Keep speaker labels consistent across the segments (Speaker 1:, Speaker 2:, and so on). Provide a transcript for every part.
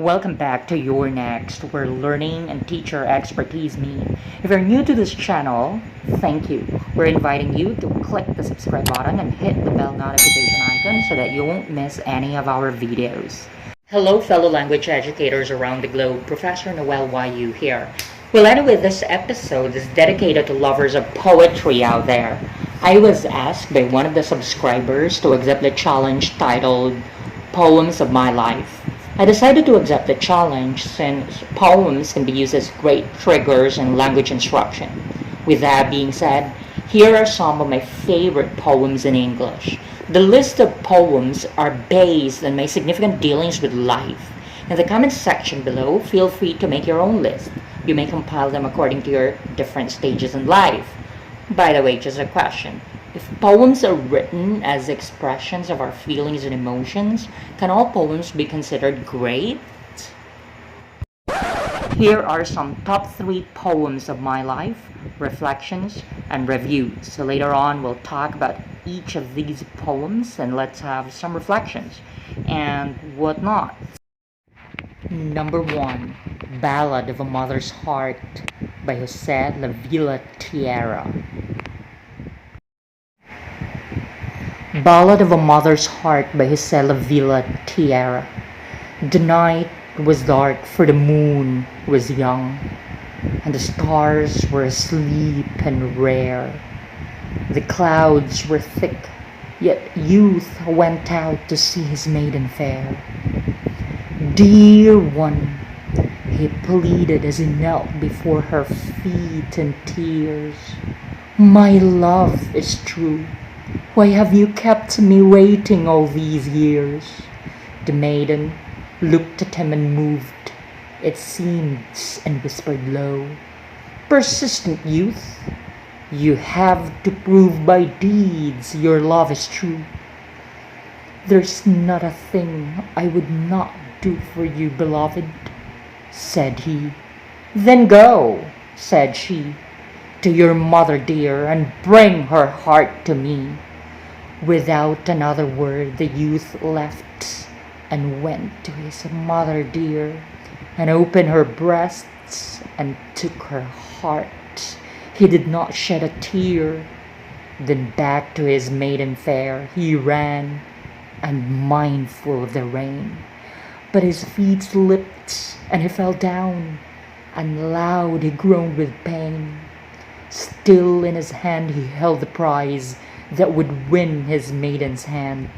Speaker 1: Welcome back to Your Next, where learning and teacher expertise meet. If you're new to this channel, thank you. We're inviting you to click the subscribe button and hit the bell notification icon so that you won't miss any of our videos. Hello, fellow language educators around the globe. Professor Noel YU here. Well, anyway, this episode is dedicated to lovers of poetry out there. I was asked by one of the subscribers to accept the challenge titled Poems of My Life. I decided to accept the challenge since poems can be used as great triggers in language instruction. With that being said, here are some of my favorite poems in English. The list of poems are based on my significant dealings with life. In the comments section below, feel free to make your own list. You may compile them according to your different stages in life. By the way, just a question. If poems are written as expressions of our feelings and emotions, can all poems be considered great? Here are some top 3 poems of my life, reflections, and reviews. So later on, we'll talk about each of these poems and let's have some reflections and whatnot. Number 1, Ballad of a Mother's Heart by Jose La Villa Tierra. Ballad of a Mother's Heart by Jose La Villa Tierra. The night was dark, for the moon was young, and the stars were asleep and rare. The clouds were thick, yet youth went out to see his maiden fair. Dear one, he pleaded as he knelt before her feet in tears. My love is true. Why have you kept me waiting all these years? The maiden looked at him and moved, it seems, and whispered low, Persistent youth, you have to prove by deeds your love is true. There's not a thing I would not do for you, beloved, said he. Then go, said she, to your mother dear, and bring her heart to me. Without another word, the youth left and went to his mother dear, and opened her breasts and took her heart. He did not shed a tear. Then back to his maiden fair he ran, and mindful of the rain. But his feet slipped, and he fell down, and loud he groaned with pain. Still in his hand he held the prize that would win his maiden's hand,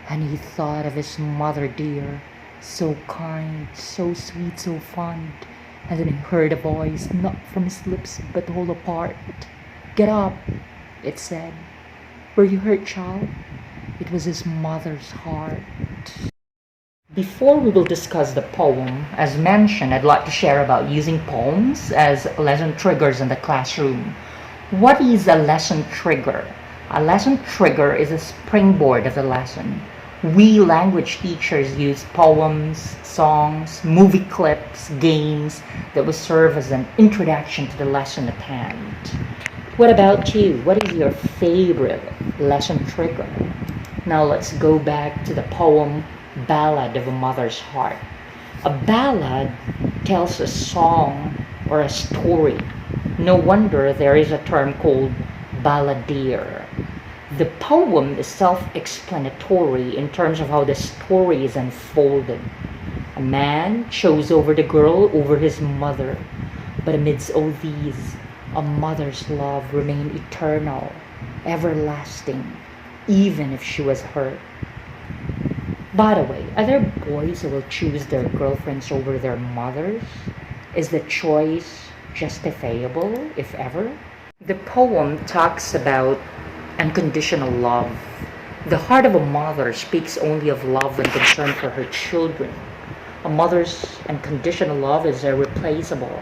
Speaker 1: and he thought of his mother dear, so kind, so sweet, so fond. And then he heard a voice, not from his lips but whole apart. Get up, it said. Were you hurt, child? It was his mother's heart. Before we will discuss the poem, as mentioned, I'd like to share about using poems as lesson triggers in the classroom. What is a lesson trigger? A lesson trigger is a springboard of the lesson. We language teachers use poems, songs, movie clips, games that will serve as an introduction to the lesson at hand. What about you? What is your favorite lesson trigger? Now let's go back to the poem Ballad of a Mother's Heart. A ballad tells a song or a story. No wonder there is a term called balladeer. The poem is self-explanatory in terms of how the story is unfolded. A man chose over the girl over his mother, but amidst all these, a mother's love remained eternal, everlasting, even if she was hurt. By the way, are there boys who will choose their girlfriends over their mothers? Is the choice justifiable, if ever? The poem talks about unconditional love. The heart of a mother speaks only of love and concern for her children. A mother's unconditional love is irreplaceable.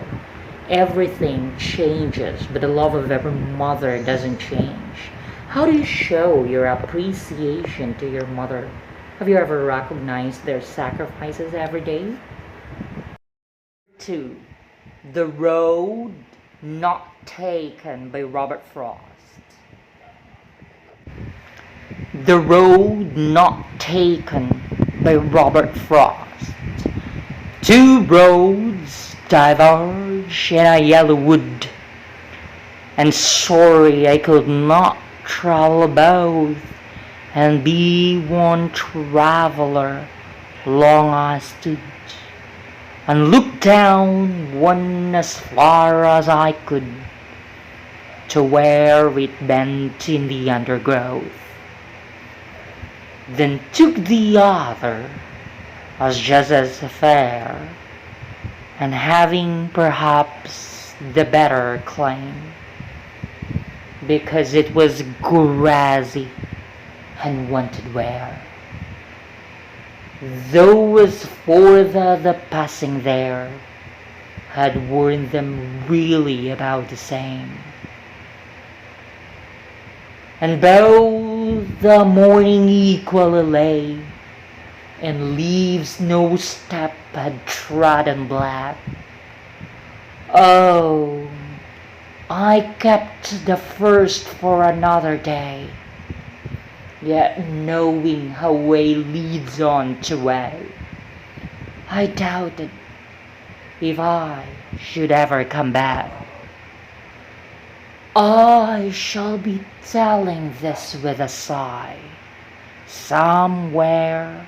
Speaker 1: Everything changes, but the love of every mother doesn't change. How do you show your appreciation to your mother? Have you ever recognized their sacrifices every day? 2. The Road Not Taken by Robert Frost. The Road Not Taken by Robert Frost. Two roads diverge in a yellow wood, and sorry I could not travel both, and be one traveler. Long I stood, and looked down one as far as I could, to where it bent in the undergrowth. Then took the other, as just as fair, and having perhaps the better claim, because it was grassy and wanted wear. Though as for the passing there had worn them really about the same. And both the morning equally lay, and leaves no step had trodden black. Oh, I kept the first for another day, yet knowing how way leads on to way, I doubted if I should ever come back. I shall be telling this with a sigh, somewhere,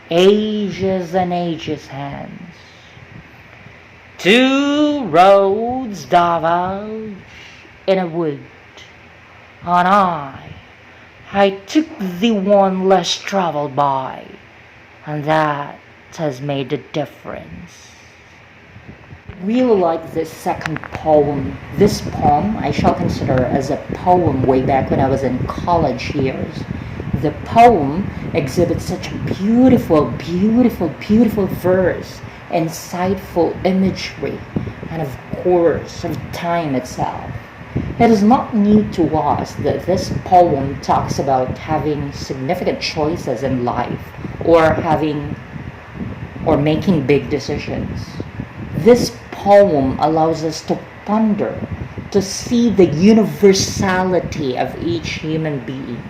Speaker 1: ages and ages hence. Two roads diverge in a wood, and I took the one less traveled by, and that has made a difference. Really like this second poem. This poem I shall consider as a poem way back when I was in college years. The poem exhibits such a beautiful verse, insightful imagery, and of course of time itself. It is not new to us that this poem talks about having significant choices in life, or making big decisions. This poem allows us to ponder, to see the universality of each human being,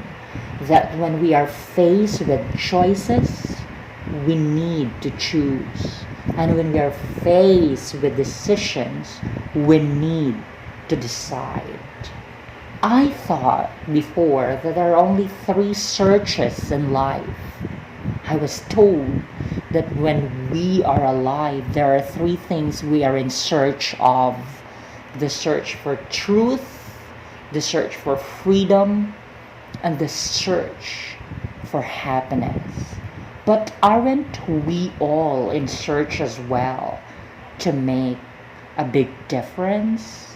Speaker 1: that when we are faced with choices, we need to choose. And when we are faced with decisions, we need to decide. I thought before that there are only 3 searches in life. I was told that when we are alive, there are 3 things we are in search of: the search for truth, the search for freedom, and the search for happiness. But aren't we all in search as well to make a big difference?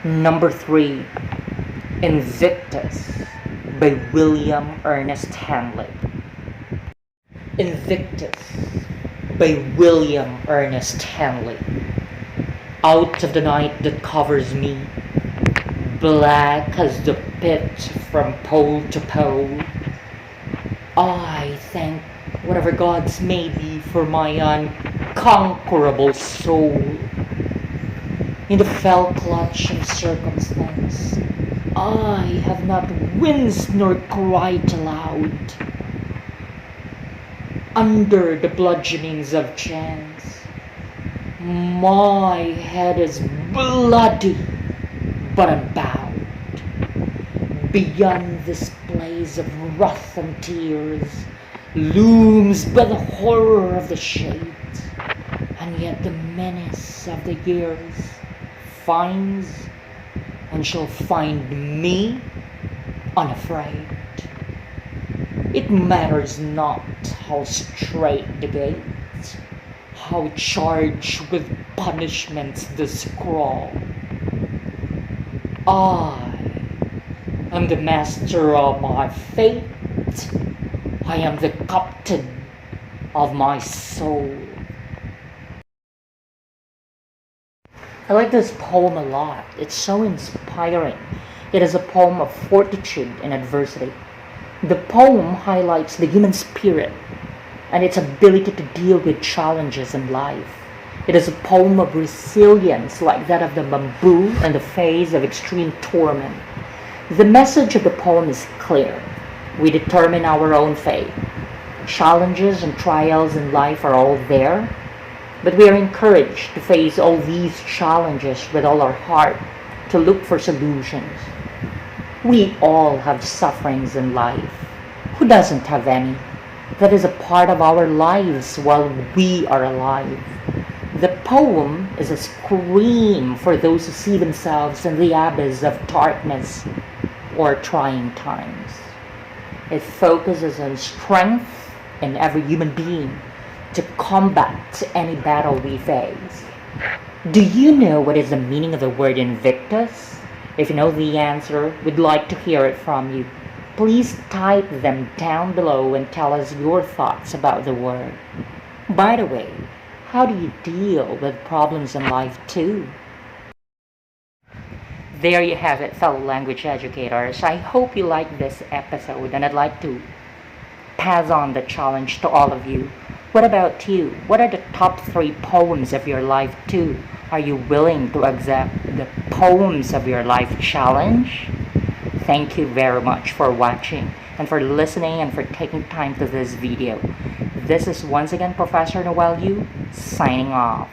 Speaker 1: Number 3, Invictus by William Ernest Henley. Invictus by William Ernest Henley. Out of the night that covers me, black as the pit from pole to pole, I thank whatever gods may be for my unconquerable soul. In the fell clutch of circumstance, I have not winced nor cried aloud. Under the bludgeonings of chance, my head is bloody but unbowed. Beyond this blaze of wrath and tears looms but the horror of the shades, and yet the menace of the years finds and shall find me unafraid. It matters not how straight the gate, how charged with punishments the scroll. I am the master of my fate. I am the captain of my soul. I like this poem a lot. It's so inspiring. It is a poem of fortitude in adversity. The poem highlights the human spirit and its ability to deal with challenges in life. It is a poem of resilience like that of the bamboo in the face of extreme torment. The message of the poem is clear. We determine our own fate. Challenges and trials in life are all there, but we are encouraged to face all these challenges with all our heart, to look for solutions. We all have sufferings in life. Who doesn't have any? That is a part of our lives while we are alive. The poem is a scream for those who see themselves in the abyss of darkness or trying times. It focuses on strength in every human being to combat any battle we face. Do you know what is the meaning of the word Invictus? If you know the answer, we'd like to hear it from you. Please type them down below and tell us your thoughts about the word. By the way, how do you deal with problems in life too? There you have it, fellow language educators. I hope you liked this episode, and I'd like to pass on the challenge to all of you. What about you? What are the top 3 poems of your life too? Are you willing to accept the poems of your life challenge? Thank you very much for watching and for listening and for taking time to this video. This is once again Professor Noel Yu signing off.